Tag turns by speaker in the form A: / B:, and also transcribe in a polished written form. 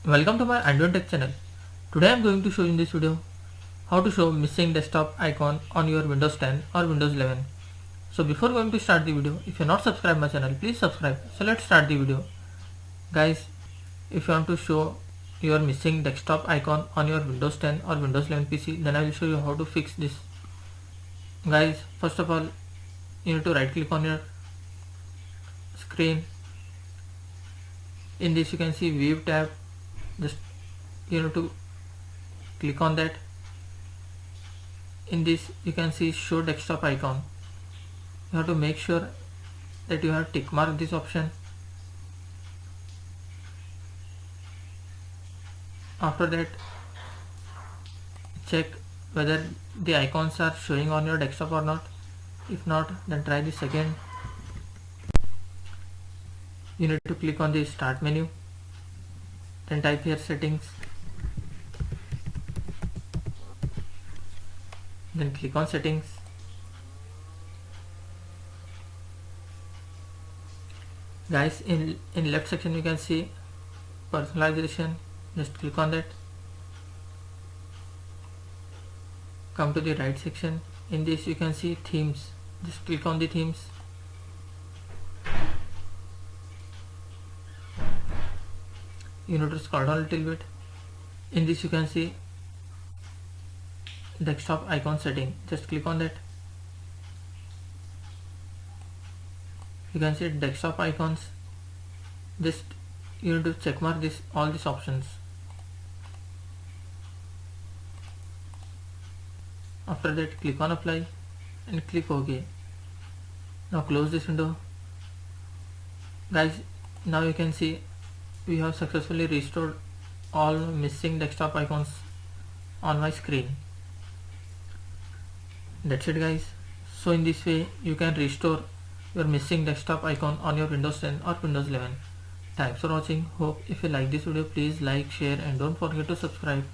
A: Welcome to my Android Tech channel. Today I am going to show you in this video how to show missing desktop icon on your Windows 10 or Windows 11. So before going to start the video, if you are not subscribed my channel, please subscribe. So let's start the video. Guys, if you want to show your missing desktop icon on your Windows 10 or Windows 11 PC, then I will show you how to fix this. Guys, first of all, you need to right click on your screen. In this you can see View tab. Just you need to click on that. In this you can see show desktop icon. You have to make sure that you have tick mark this option. After that, check whether the icons are showing on your desktop or not. If not, then try this again. You need to click on the start menu, then type here settings, then click on settings. Guys, in left section you can see personalization. Just click on that. Come to the right section. In this you can see themes. Just click on the themes. You need to scroll down a little bit. In this you can see desktop icon setting. Just click on that. You can see desktop icons. Just you need to check mark this all these options. After that, click on apply and click OK. Now close this window. Guys, now you can see we have successfully restored all missing desktop icons on my screen. That's it guys. So in this way you can restore your missing desktop icon on your Windows 10 or Windows 11. Thanks for watching. Hope if you like this video, please like, share and don't forget to subscribe.